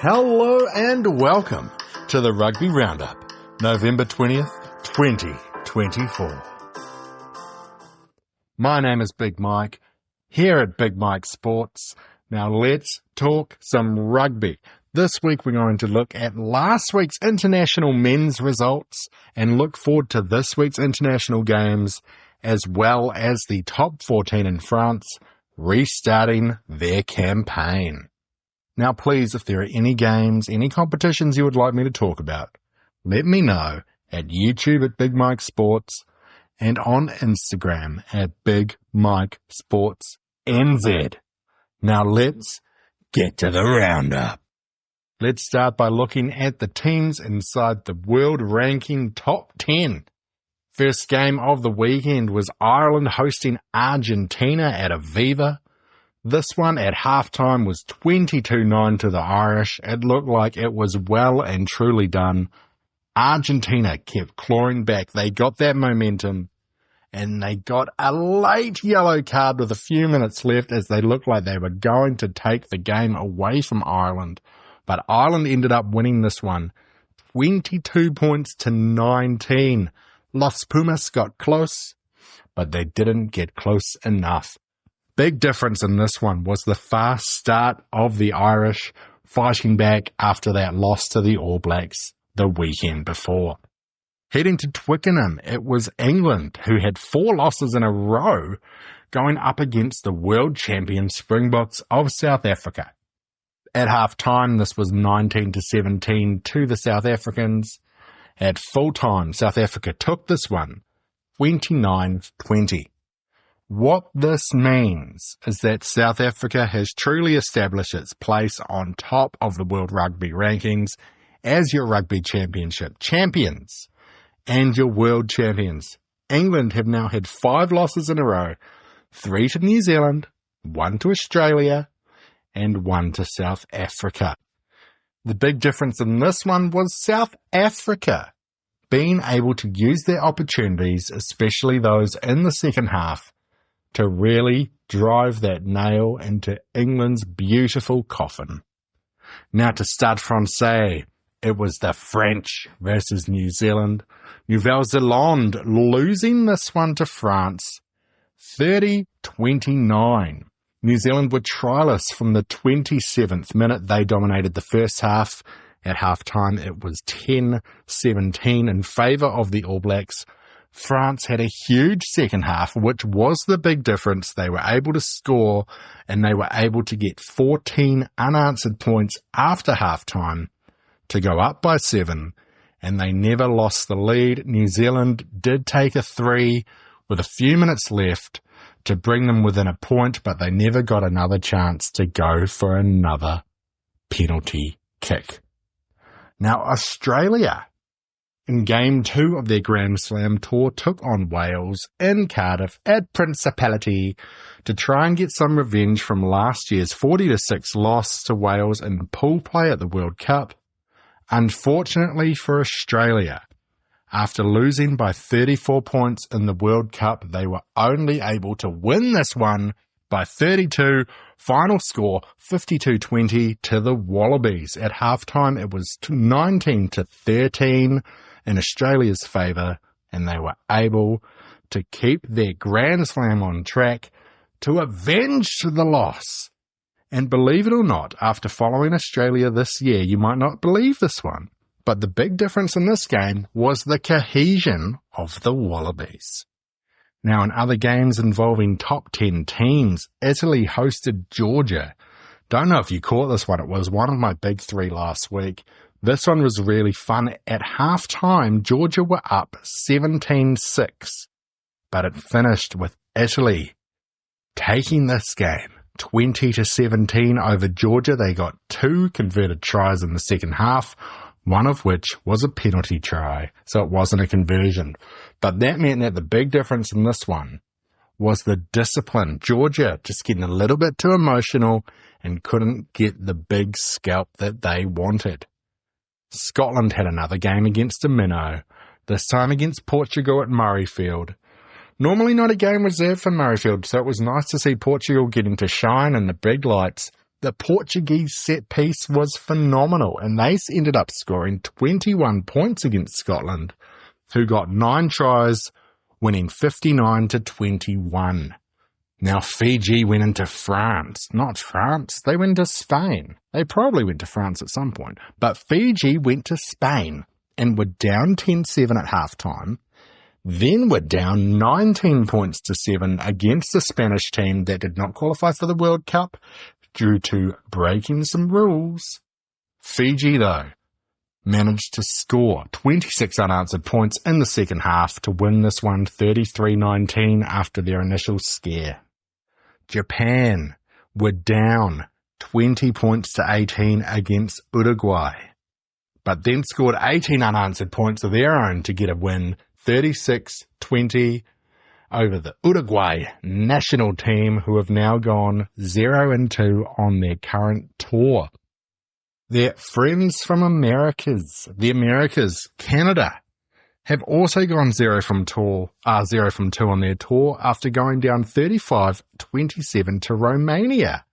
Hello and welcome to the Rugby Roundup, November 20th, 2024. My name is Big Mike, here at Big Mike Sports. Now let's talk some rugby. This week we're going to look at last week's international men's results and look forward to this week's international games, as well as the top 14 in France restarting their campaign. Now please, if there are any games, any competitions you would like me to talk about, let me know at YouTube at Big Mike Sports and on Instagram at Big Mike Sports NZ. Now let's get to the roundup. Let's start by looking at the teams inside the world ranking top 10. First game of the weekend was Ireland hosting Argentina at Aviva. This one at halftime was 22-9 to the Irish. It looked like it was well and truly done. Argentina kept clawing back. They got that momentum and they got a late yellow card with a few minutes left as they looked like they were going to take the game away from Ireland. But Ireland ended up winning this one 22 points to 19. Los Pumas got close, but they didn't get close enough. Big difference in this one was the fast start of the Irish fighting back after that loss to the All Blacks the weekend before. Heading to Twickenham, it was England who had 4 losses in a row going up against the world champion Springboks of South Africa. At half-time, this was 19-17 to the South Africans. At full-time, South Africa took this one 29-20. What this means is that South Africa has truly established its place on top of the World Rugby rankings as your Rugby Championship champions and your world champions. England have now had 5 losses in a row, 3 to New Zealand, 1 to Australia, and 1 to South Africa. The big difference in this one was South Africa being able to use their opportunities, especially those in the second half, to really drive that nail into England's beautiful coffin. Now to Stade Francais, it was the French versus New Zealand. Nouvelle-Zélande losing this one to France 30-29. New Zealand were trialists from the 27th minute. They dominated the first half. At halftime, it was 10-17 in favour of the All Blacks. France had a huge second half, which was the big difference. They were able to score and they were able to get 14 unanswered points after halftime to go up by 7, and they never lost the lead. New Zealand did take a 3 with a few minutes left to bring them within a point, but they never got another chance to go for another penalty kick. Now, Australia, in Game 2 of their Grand Slam tour, took on Wales in Cardiff at Principality to try and get some revenge from last year's 40-6 loss to Wales in pool play at the World Cup. Unfortunately for Australia, after losing by 34 points in the World Cup, they were only able to win this one by 32. Final score 52-20 to the Wallabies. At halftime, it was 19-13 in Australia's favour, and they were able to keep their Grand Slam on track to avenge the loss. And believe it or not, after following Australia this year, you might not believe this one, but the big difference in this game was the cohesion of the Wallabies. Now, in other games involving top 10 teams, Italy hosted Georgia. Don't know if you caught this one. It was one of my big 3 last week. This one was really fun. At halftime, Georgia were up 17-6, but it finished with Italy taking this game 20-17 over Georgia. They got 2 converted tries in the second half, one of which was a penalty try, so it wasn't a conversion. But that meant that the big difference in this one was the discipline. Georgia just getting a little bit too emotional and couldn't get the big scalp that they wanted. Scotland had another game against a minnow. this time against Portugal at Murrayfield. Normally not a game reserved for Murrayfield, so it was nice to see Portugal getting to shine in the big lights. The Portuguese set piece was phenomenal, and they ended up scoring 21 points against Scotland, who got 9 tries, winning 59-21. Now Fiji went into France. Not France, they went to Spain. They probably went to France at some point, but Fiji went to Spain and were down 10-7 at halftime. Then were down 19 points to 7 against the Spanish team that did not qualify for the World Cup due to breaking some rules. Fiji, though, managed to score 26 unanswered points in the second half to win this one 33-19 after their initial scare. Japan were down 20 points to 18 against Uruguay, but then scored 18 unanswered points of their own to get a win 36-20 over the Uruguay national team, who have now gone 0-2 on their current tour. Their friends from the Americas, Canada, have also gone 0 from 2 on their tour after going down 35-27 to Romania.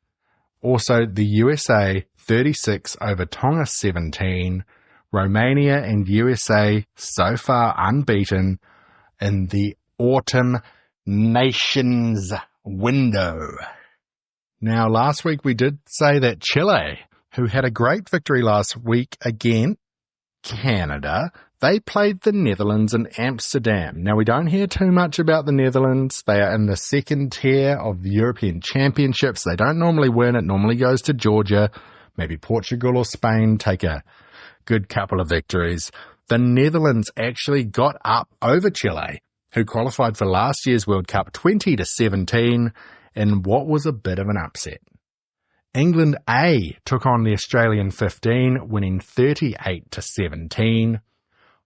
Also, the USA 36 over Tonga 17. Romania and USA so far unbeaten in the Autumn Nations window. Now, last week we did say that Chile, who had a great victory last week against Canada, they played the Netherlands in Amsterdam. Now, we don't hear too much about the Netherlands. They are in the second tier of the European Championships. They don't normally win. It normally goes to Georgia. Maybe Portugal or Spain take a good couple of victories. The Netherlands actually got up over Chile, who qualified for last year's World Cup 20-17 in what was a bit of an upset. England A took on the Australian 15, winning 38-17.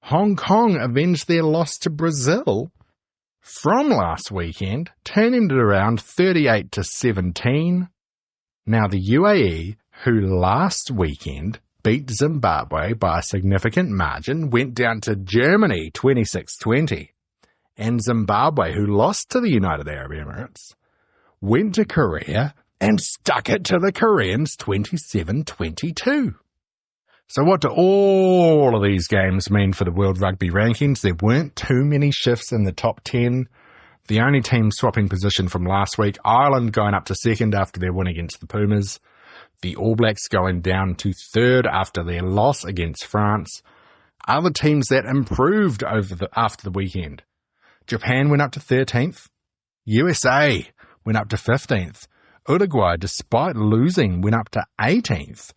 Hong Kong avenged their loss to Brazil from last weekend, turning it around 38-17. Now the UAE, who last weekend beat Zimbabwe by a significant margin, went down to Germany 26-20. And Zimbabwe, who lost to the United Arab Emirates, went to Korea and stuck it to the Koreans 27-22. So what do all of these games mean for the World Rugby rankings? There weren't too many shifts in the top 10. The only team swapping position from last week, Ireland going up to second after their win against the Pumas. The All Blacks going down to third after their loss against France. Other teams that improved after the weekend. Japan went up to 13th. USA went up to 15th. Uruguay, despite losing, went up to 18th.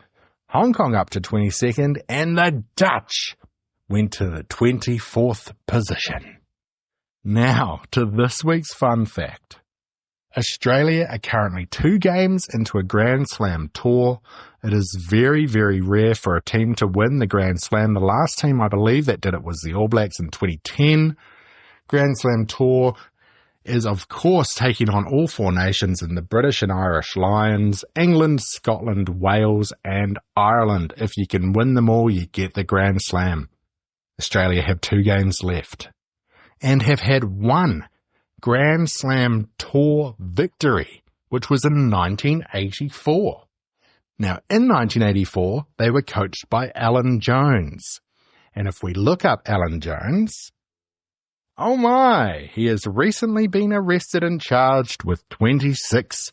Hong Kong up to 22nd. And the Dutch went to the 24th position. Now, to this week's fun fact. Australia are currently 2 games into a Grand Slam tour. It is very, very rare for a team to win the Grand Slam. The last team, I believe, that did it was the All Blacks in 2010. Grand Slam tour is, of course, taking on all 4 nations in the British and Irish Lions, England, Scotland, Wales, and Ireland. If you can win them all, you get the Grand Slam. Australia have 2 games left and have had 1 Grand Slam tour victory, which was in 1984. Now, in 1984, they were coached by Alan Jones. And if we look up Alan Jones, oh my, he has recently been arrested and charged with 26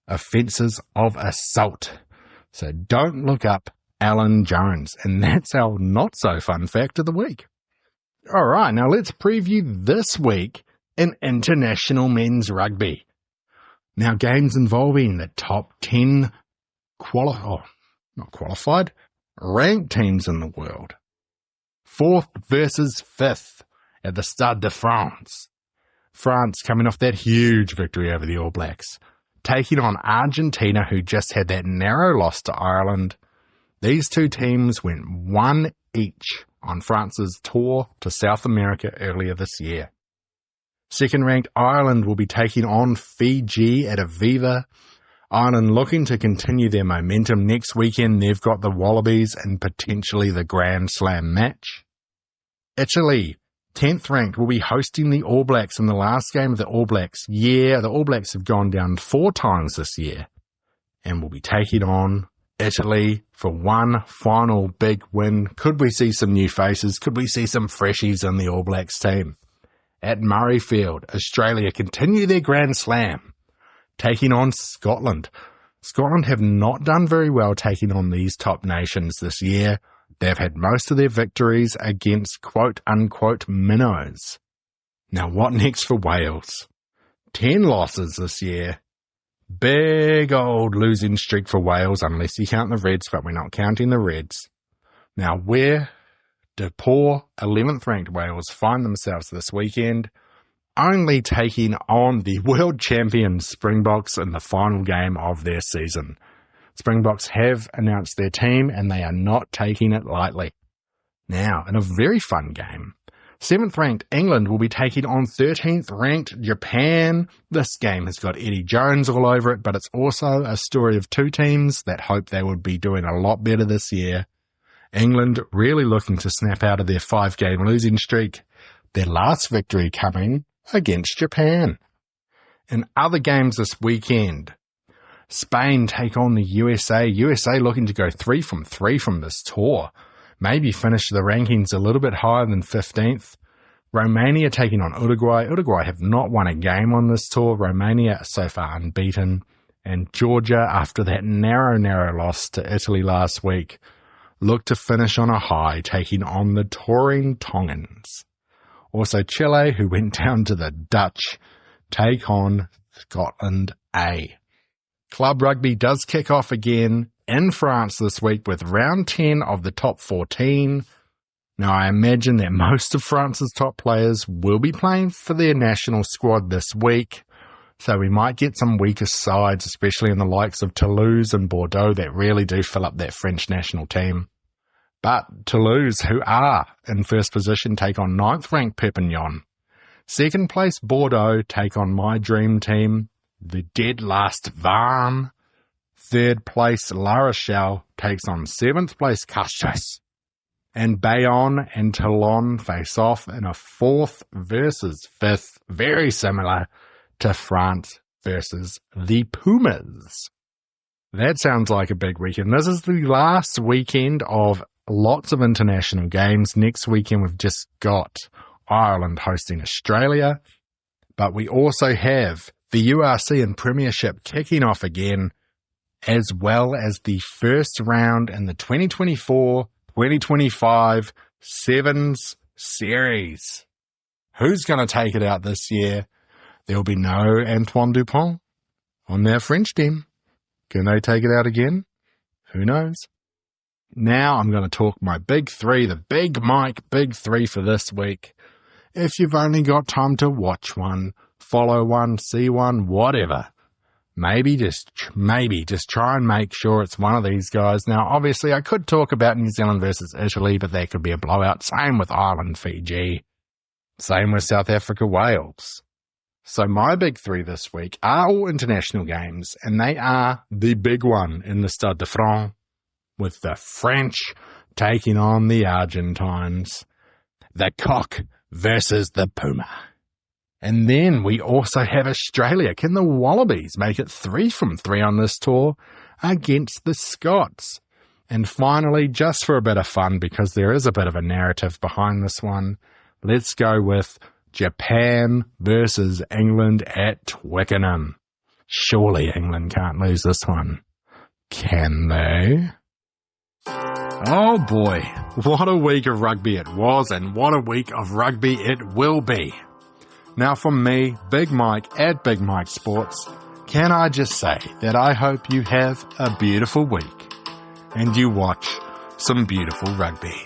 offences of assault. So don't look up Alan Jones. And that's our not-so-fun fact of the week. All right, now let's preview this week in international men's rugby. Now, games involving the top 10 ranked teams in the world. 4th versus 5th at the Stade de France. France coming off that huge victory over the All Blacks, taking on Argentina, who just had that narrow loss to Ireland. These 2 teams went 1 each on France's tour to South America earlier this year. Second-ranked Ireland will be taking on Fiji at Aviva. Ireland looking to continue their momentum. Next weekend, they've got the Wallabies and potentially the Grand Slam match. Italy 10th ranked will be hosting the All Blacks in the last game of the All Blacks. Yeah, the All Blacks have gone down 4 times this year and will be taking on Italy for one final big win. Could we see some new faces? Could we see some freshies in the All Blacks team? At Murrayfield, Australia continue their Grand Slam, taking on Scotland. Scotland have not done very well taking on these top nations this year. They've had most of their victories against quote-unquote minnows. Now what next for Wales? 10 losses this year. Big old losing streak for Wales, unless you count the Reds, but we're not counting the Reds. Now where do poor 11th ranked Wales find themselves this weekend? Only taking on the world champion Springboks in the final game of their season. Springboks have announced their team and they are not taking it lightly. Now, in a very fun game, 7th ranked England will be taking on 13th ranked Japan. This game has got Eddie Jones all over it, but it's also a story of 2 teams that hope they would be doing a lot better this year. England really looking to snap out of their 5-game losing streak, their last victory coming against Japan. In other games this weekend, Spain take on the USA. USA looking to go 3 from 3 from this tour. Maybe finish the rankings a little bit higher than 15th. Romania taking on Uruguay. Uruguay have not won a game on this tour. Romania are so far unbeaten. And Georgia, after that narrow loss to Italy last week, look to finish on a high, taking on the touring Tongans. Also Chile, who went down to the Dutch, take on Scotland A. Club rugby does kick off again in France this week with round 10 of the top 14. Now, I imagine that most of France's top players will be playing for their national squad this week, so we might get some weaker sides, especially in the likes of Toulouse and Bordeaux, that really do fill up that French national team. But Toulouse, who are in first position, take on 9th ranked Perpignan. Second place Bordeaux take on my dream team, the dead last Vannes. Third place La Rochelle takes on 7th place Castres. And Bayonne and Toulon face off in a 4th versus 5th, very similar to France versus the Pumas. That sounds like a big weekend. This is the last weekend of lots of international games. Next weekend we've just got Ireland hosting Australia, but we also have the URC and Premiership kicking off again, as well as the first round in the 2024-2025 Sevens Series. Who's going to take it out this year? There will be no Antoine Dupont on their French team. Can they take it out again? Who knows? Now I'm going to talk my big 3, the Big Mike Big 3 for this week. If you've only got time to watch one, follow one, see one, whatever, maybe just try and make sure it's one of these guys. Now, obviously, I could talk about New Zealand versus Italy, but that could be a blowout. Same with Ireland, Fiji. Same with South Africa, Wales. So my big 3 this week are all international games, and they are the big one in the Stade de France, with the French taking on the Argentines. The Cock versus the Puma. And then we also have Australia. Can the Wallabies make it 3 from 3 on this tour against the Scots? And finally, just for a bit of fun, because there is a bit of a narrative behind this one, let's go with Japan versus England at Twickenham. Surely England can't lose this one. Can they? Oh boy, what a week of rugby it was, and what a week of rugby it will be. Now from me, Big Mike at Big Mike Sports, can I just say that I hope you have a beautiful week and you watch some beautiful rugby.